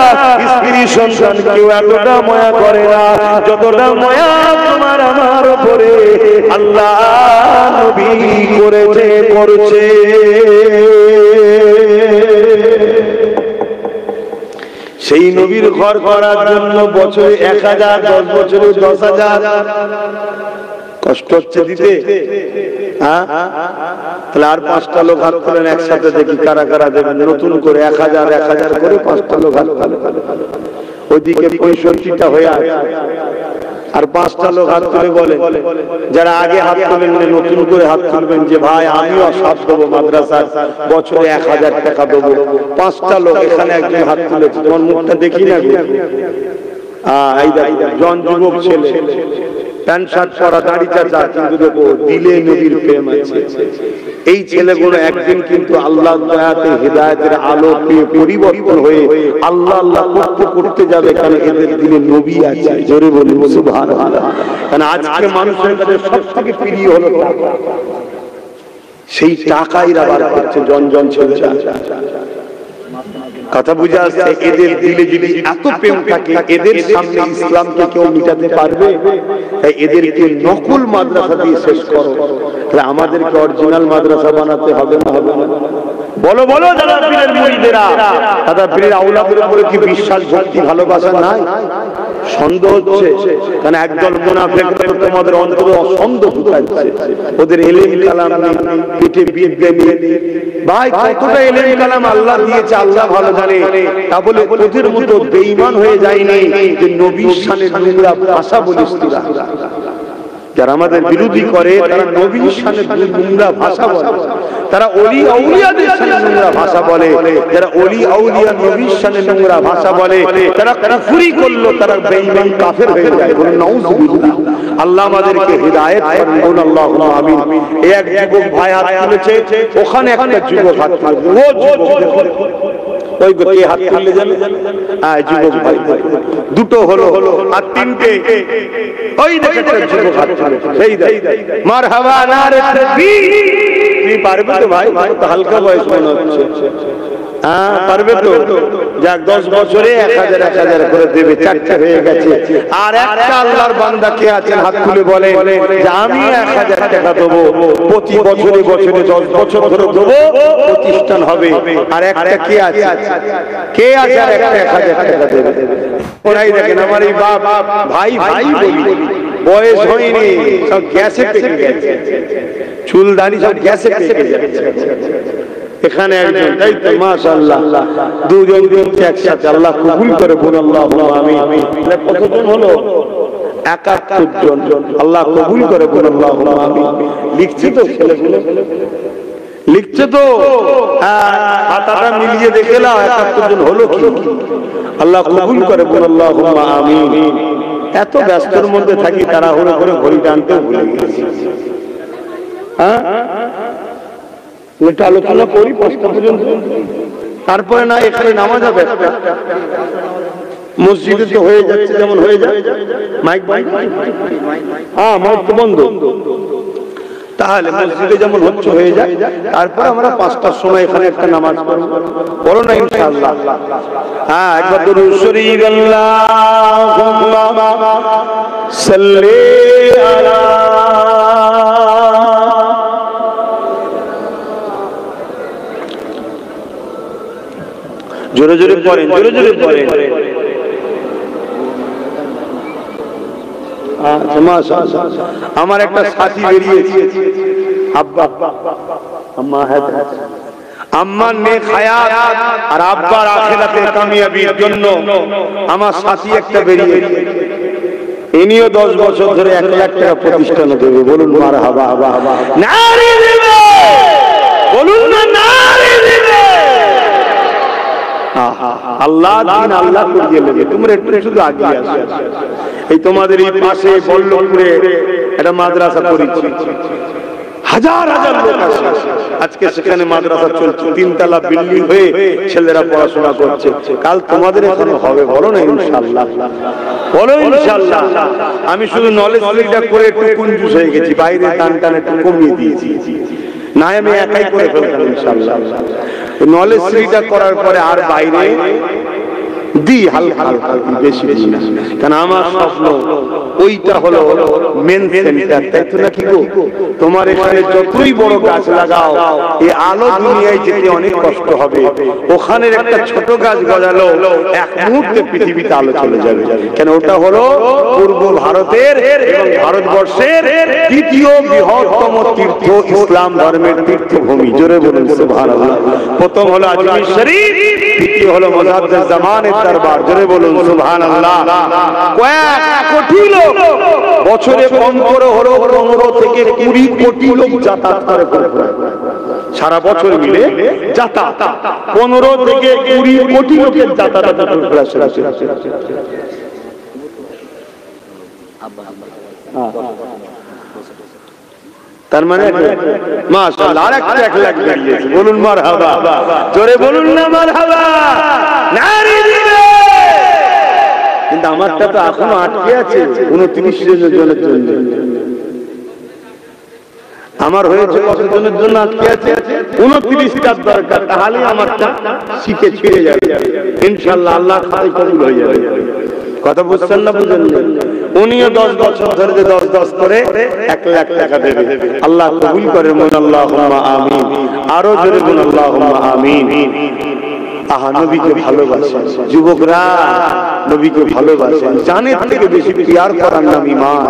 স্ত্রী সন্তান কেউ এতটা মায়া করে না যতটা মায়া তোমার আমার উপরে আল্লাহ নবী করছে। সেই নবীর ঘর করার জন্য বছরে 1000, 10 বছরে 10,000 কষ্ট হচ্ছে দিতে। তাহলে আর 5টা লোক হাত তোলেন একসাথে, দেখি কারা কারা দেবেন। নতুন করে 1000 করে 5টা লোক হাত তোলেন। ওইদিকে 65টা হয়ে আছে, আর 5টা লোক হাত তুলে বলে, যারা আগে হাত তোলেন নতুন করে হাত তুলবেন যে ভাই আমিও সাথ দেবো, মাদ্রাসার বছরে 1000 টাকা দেবো। 5টা লোক, এখানে একজন হাত তুলেছে, তোমার মুখটা দেখি না। এই জন যুবক ছেলে, প্যান্ট শার্ট পরা, দাড়ি চাচা, কিন্তু দেখো দিলে নবীর প্রেম আছে। এই ছেলেগুলো একদিন কিন্তু আল্লাহ দয়াতে হিদায়াতের আলো পেয়ে পরিবর্তন হয়ে আল্লাহ আল্লাহ করতে যাবে, কারণ এদের দিলে নবী আছে। জোরে বলুন সুবহানাল্লাহ। কারণ আজকে মানুষের কাছে সবথেকে প্রিয় হলো টাকা, সেই টাকাই রাবার করছে জন ছেলেরা। কথা বুঝা আসছে? এদের দিলে যদি এত প্রেম থাকে, এদের সামনে ইসলামকে কেউ মিটাতে পারবে? তাই এদেরকে নকল মাদ্রাসা দিয়ে শেষ করো। তাহলে আমাদেরকে অরিজিনাল মাদ্রাসা বানাতে হবে না? হবে না? বলো বলো দাদা পীরের মুরিদেরা, দাদা পীরের আওলাদের উপরে কি বিশ্বাস, ভক্তি, ভালোবাসা নাই? সন্দেহ হচ্ছে, কারণ একদল মুনাফিক তোমাদের অন্তরে অসন্দেহ ঢুকাচ্ছে। ওদের ইলম কালাম পিঠে বিদ্যা নিয়ে, ভাই কতটা ইলম কালাম আল্লাহ দিয়েছে আল্লাহ ভালো জানে। তা বলে ওদের মতো বেঈমান হয়ে যায়নি যে নবীর শানে নোংরা ভাষা বলিস তোরা। যারা আমাদের বিরোধী করে তারা নবীর শানে নোংরা ভাষা বলে, তারা ওলি আউলিয়াদের শানে নোংরা ভাষা বলে। যারা ওলি আউলিয়া নবীর শানে নোংরা ভাষা বলে তারা কুফরি করলো, তারা বেঈমান কাফের হয়ে যায়। বলুন নাউযুবিল্লাহ। আল্লাহ আমাদেরকে হিদায়াত করুন, বলুন আল্লাহুম্মা আমিন। এক যুবক ভাই হাত তুলেছে, ওখানে একটা যুবক হাত তুলেছে, ও যুবক ওই কে হাত তুললে জানো? যুবক ভাই দুটো হলো আর তিনটে, ওই দেখে যুবক হাত তুলেছে, সেই মারহাবা নারে তাকবীর। তুমি পারবে তো ভাই? তো হালকা বয়স মনে হচ্ছে। পারবে তো? যাক 10 বছরে 1000 করে দেবে, 4টে হয়ে গেছে। আর একটা আল্লাহর বান্দা কে আছেন হাত তুলে বলে যে আমি 1000 টাকা দেবো, প্রতি বছরে 10 বছর ধরে দেবো, প্রতিষ্ঠান হবে। আর একটা কে আছে? কে আছে আর একটা 1000 টাকা দেবে? ওরাই দেখেন আমার এই বাপ ভাই ভাই বলি, বয়স হয়নি, সব গ্যাসে পেকে গেছে, চুল দাড়ি সব গ্যাসে পেকে যাচ্ছে। এখানে একজন, তাই তো মাশাআল্লাহ, দুজন একসাথে, আল্লাহ কবুল করে বলুন আল্লাহুম্মা আমিন। কতজন হলো? 71 জন, আল্লাহ কবুল করে বলুন আল্লাহুম্মা আমিন। লিখছে তো ছেলেগুলো, লিখছে তো, খাতাটা মিলিয়ে দেখে নাও 71 জন হলো কি? আল্লাহ কবুল করে বলুন আল্লাহুম্মা আমিন। এত ব্যস্তর মধ্যে থাকি, তাড়াহুড়ো করে ঘড়ি টানতে ভুলে গেছি। হ্যাঁ, এটা আলোচনা করি 5টা পর্যন্ত, তারপরে না এখানে নামাজ হবে। মসজিদে তো হয়ে যাচ্ছে, যেমন হয়ে যায়, মাইক বন্ধ, হ্যাঁ মাইক তো বন্ধ, তাহলে মসজিদে যেমন হচ্ছে হয়ে যায়, তারপর আমরা 5টার সময় এখানে একটা নামাজ পড়ব, বলো না ইনশাআল্লাহ? হ্যাঁ, একবার দুরূদ শরীফ আল্লাহুম্মা সাল্লি আলা, জোরে জোরে পড়েন, জোরে জোরে পড়েন। আমার একটা সাথী বেরিয়েছে, আব্বা আম্মা আম্মার নেক হায়াত আর আব্বার আখিরাতের কামিয়াবির জন্য আমার সাথী একটা বেরিয়েছে। ইনিও 10 বছর ধরে 1 লাখ টাকা প্রতিষ্ঠানে দেবে, বলুন মারহাবা, নারী দেবে, বলুন না নারী দেবে। আল্লাহ দিন আল্লাহ করিয়ে নেবে, তোমরা একটু শুধু আগে আসো। এই তোমাদের এই পাশে বল্লভপুরে একটা মাদ্রাসা করেছি, হাজার হাজার লোক আসে আজকে সেখানে মাদ্রাসা চলছে, 3 তলা বিল্ডিং হয়ে ছেলেরা পড়াশোনা করছে। কাল তোমাদের এখানে হবে, বলো না ইনশাআল্লাহ, বলো ইনশাআল্লাহ। আমি শুধু নলেজ লিটা করে একটু কনফিউজ হয়ে গেছি, বাইরে টান টান একটু কমিয়ে দিয়েছি, না আমি একাই করে ফেলতাম ইনশাআল্লাহ। নলেজ লিটা করার পরে আর বাইরে দি হালকা হালকা, বেশি বেশি না, কারণ আমার স্বপ্ন ওইটা হলো মেন সেন্টার, তাই তো নাকি গো? তোমার এখানে যতই বড় গাছ লাগাও, এই আলো দুনিয়ায় যেতে অনেক কষ্ট হবে, ওখানের একটা ছোট গাছ গজালো, এক মুহূর্তে পৃথিবীতে আলো চলে যাবে, কেন ওটা হলো পূর্ব ভারতের এবং ভারতবর্ষের দ্বিতীয় বৃহত্তম তীর্থ, ইসলাম ধর্মের তীর্থভূমি। জোরে বলুন সুবহানাল্লাহ। প্রথম হলো আজমির শরীফ, দ্বিতীয় হলো মুজাদ্দিদ জামানের দরবার। জোরে বলুন সুবহানাল্লাহ। কয়েক কোটি লোক বছরে কম করে হলো 15 থেকে 20 কোটি লোক যাতায়াত করে, সারা বছর মিলে যাতায়াত 15 থেকে 20 কোটি লোকের যাতায়াত। তার মানে মাশাআল্লাহ আরেকটা 1 লাখ বেরিয়েছে, বলুন মারহাবা, জোরে বলুন না মারহাবা, নারী দিবে। কিন্তু আমারটা তো এখনো আটকে আছে 29 জনের জন্য। আমার হয়েছে কতজনের জন্য আটকে আছে? 29টার দরকার, তাহলে আমারটা শিখে ছিঁড়ে যাবে ইনশাআল্লাহ, আল্লাহ খাতায় কবুল হয়ে যাবে। কথা বুঝছেন না? বুঝেন না? উনিও 10 বছর ধরে 10 করে 1 লাখ টাকা দেবে, আল্লাহ কবুল করে বলুন আল্লাহুম্মা আমিন। আরো জোরে বলুন আল্লাহুম্মা আমিন। আহা, নবীকে ভালোবাসেন যুবকরা, নবীকে ভালোবাসেন, জানের থেকে বেশি প্রিয়ার করার নাম ঈমান।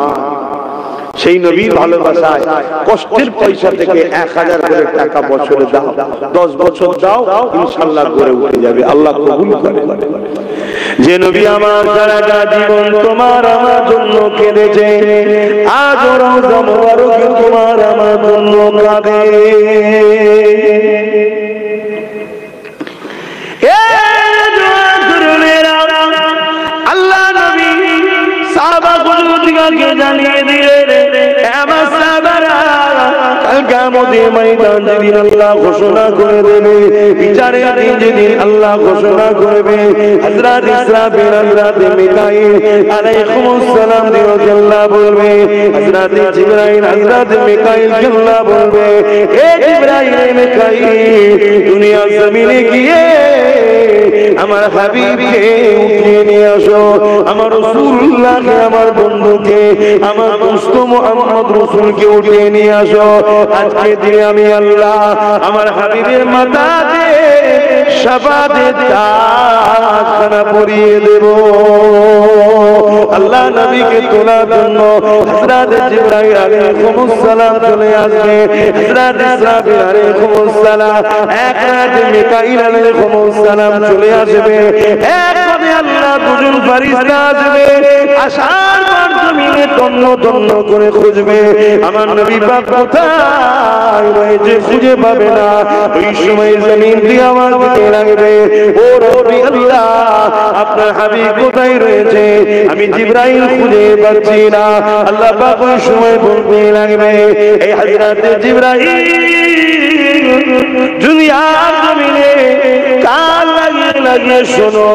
সেই নবীর ভালোবাসায় কষ্টের পয়সা থেকে 1000 করে টাকা বছরে দাও, 10 বছর দাও, ইনশাআল্লাহ গড়ে উঠে যাবে, আল্লাহ কবুল করে। যে নবী আমার সারাটা জীবন তোমার আমার জন্য কেঁদেছে, আজ রওজা মোবারক তোমার আমার জন্য কাঁদে। আল্লাহ নবী সাহাবা গুলোকে জানিয়ে দিলেন, আমার সাহাবারা কাল কিয়ামতের ময়দান যেদিন আল্লাহ ঘোষণা করে দেবে, বিচারের দিন যেদিন আল্লাহ ঘোষণা করবে, হযরত ইসরাফিল হযরত মিকাইল আলাইহিমুস সালাম দিকে আল্লাহ বলবে, হযরত জিবরাইল হযরত মিকাইল কে আল্লাহ বলবে, হে জিবরাইল মিকাইল, দুনিয়া জমিনে গিয়ে আমার হাবিবকে উঠিয়ে নিয়ে আসো, আমার রাসূলুল্লাহকে, আমার বন্ধুকে, আমার দোস্ত মুহাম্মদ রাসূলকে উঠিয়ে নিয়ে আসো। আজকে দিনে আমি আল্লাহ আমার হাবিবের মাথাতে শাফাতের তাজখানা পরিয়ে দেব। আল্লাহ নবীকে তোলার জন্য হযরত জিবরাইল আলাইহিস সালাম চলে আসবে, হযরত ইসরাফিল আলাইহিস সালাম, হযরত মিকাইল আলাইহিস সালাম চলে আসবে। একসাথে আল্লাহ দুজন ফেরেশতা আসবে, আসার পর জমিনে তন্ন তন্ন করে খুঁজবে আমার নবী পাক কোথায় রয়েছে, খুঁজে পাবে না। ওই সময় জমিন দিয়ে আওয়াজ দিতে লাগবে, ও রব্বি আল্লাহ, আপনার হাবিব কোথায় রয়েছে, আমি জিবরাইল খুঁজে পাচ্ছি না। আল্লাহ পাক ওই সময় বলতে লাগবে, এই হযরত জিবরাইল দুনিয়ার জমিনে কান লাগিয়ে লাগিয়ে শোনো,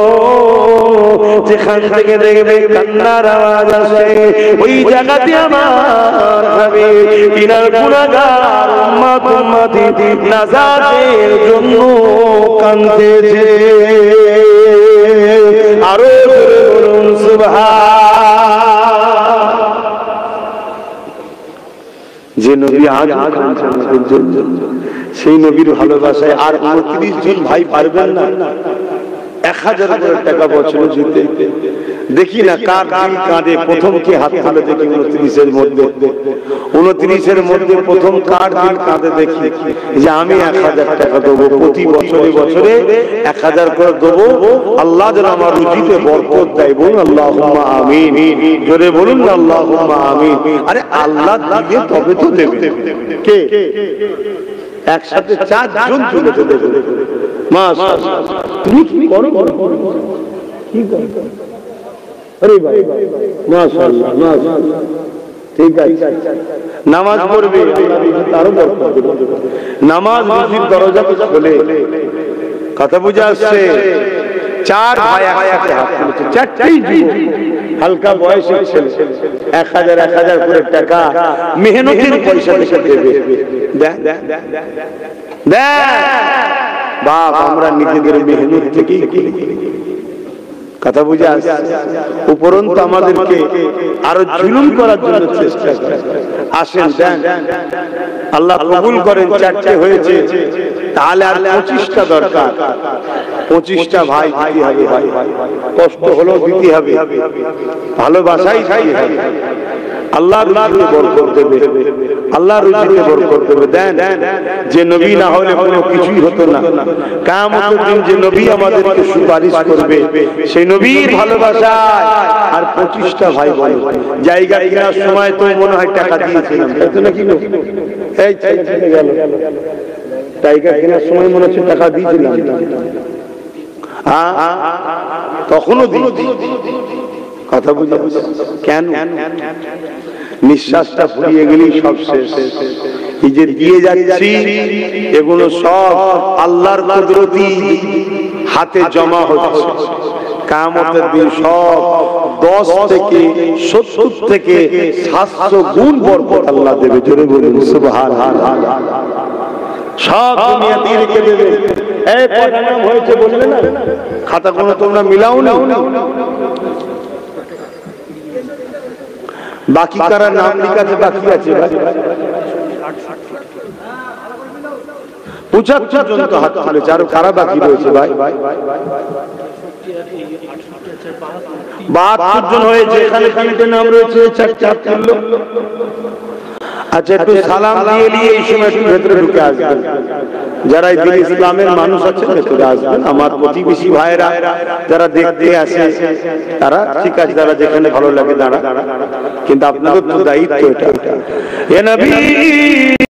যেখান থেকে দেখবে কান্নার আওয়াজ আসে, ওই জায়গাতে আমার হাবিব তিনার গুনাহগার উম্মত উম্মতি নাজাতের জন্য কাঁদতেছে। আরো জোরে বলুন সুবহান। যে নবী আজ সেই নবীর ভালোবাসায় আর 29 জন ভাই পারবেন না 1000 টাকা বছর দিতে। দেখি না কার দিল কাঁদে, প্রথম কি হাত তুলে দেখি 29 এর মধ্যে প্রথম কার দিল কাঁদে দেখি যে আমি 1000 টাকা দেবো, প্রতি বছরে বছরে 1000 করে দেবো, আল্লাহ যেন আমার রুজিতে বরকত দেয়। বলুন আল্লাহুম্মা আমিন, জোরে বলুন না আল্লাহুম্মা আমিন। আরে আল্লাহ দিবে তবে তো দেবে। কে একসাথে 4 জন চলে দেবে। মাশাআল্লাহ, তুমি কি করো? কি করো? আরে ভাই মাশাআল্লাহ মাশাআল্লাহ, ঠিক আছে। নামাজ পড়বে, আরো বরকত দেবে। নামাজ রুজির দরজা খোলে। কথা বুঝে আসছে? 4 ভাই একসাথে হাত তুলেছে, 4টাই যুবক, হালকা বয়সের ছেলে, 1000 করে টাকা মেহনতের পয়সা থেকে দেবে। দেখ বাপ, আমরা নিজেদের মেহনত থেকেই করি। কথা বুঝে আসছে? উপরন্তু আমাদেরকে আরো জুলুম করার জন্য চেষ্টা করে। আসেন দেন, আল্লাহ কবুল করেন। 4টে হয়েছে, তাহলে আর 25টা দরকার। 25টা ভাই দিতে হবে। ভাই কষ্ট হলেও দিতে হবে, ভালোবাসাই দিতে হবে। আল্লাহ রুজিতে বরকত দেবে, আল্লাহ রুজিতে বরকত দেবে। দেন, যে নবী না হলে কোনো কিছুই হতো না। কিয়ামতের দিন যে নবী আমাদেরকে সুপারিশ করবে, সেই নবীর ভালোবাসায় আর 25টা ভাই বলে জায়গা কেনার সময় তো মনে হয় টাকা দিয়েছিলাম, তাই তো নাকি? এই ছেলে গেল, জায়গা কেনার সময় মনে হচ্ছে টাকা দিয়েছিলাম, তখনও দিই। কথা বুঝে কেন? নিঃশ্বাসটা ফুরিয়ে গেলেই সব শেষ। এই যে দিয়ে যাচ্ছি, এগুলো সব আল্লাহর কুদরতি হাতে জমা হচ্ছে। কিয়ামতের দিন সব 10 থেকে 70 থেকে 700 গুণ বরকত আল্লাহ দেবে। জোরে বলুন সুবহানাল্লাহ। সব দুনিয়া দিয়ে রেখে দেবে। এই কয়টা নাম হয়েছে বললে না? খাতা কোনো তোমরা মিলাও না। বাকি কারা নাম লিখাতে বাকি আছে? 75 জন তো হাত তুলেছে, আরো কারা বাকি রয়েছে ভাই? 72 জন হয়েছে। এখানে তিনটে নাম রয়েছে, 4 তুললো। আচ্ছা, একটু সালাম দিয়ে নিয়ে এই সময় একটু ভেতরে ঢুকে আসবেন। যারা দিন ইসলামের মানুষ আছে ভেতরে আসবেন। আমার প্রতিবেশী ভাইরা যারা দেখতে আসে তারা ঠিক আছে, যারা যেখানে ভালো লাগে দাঁড়া, কিন্তু আপনাদের তো দায়িত্ব এটা। এ নবী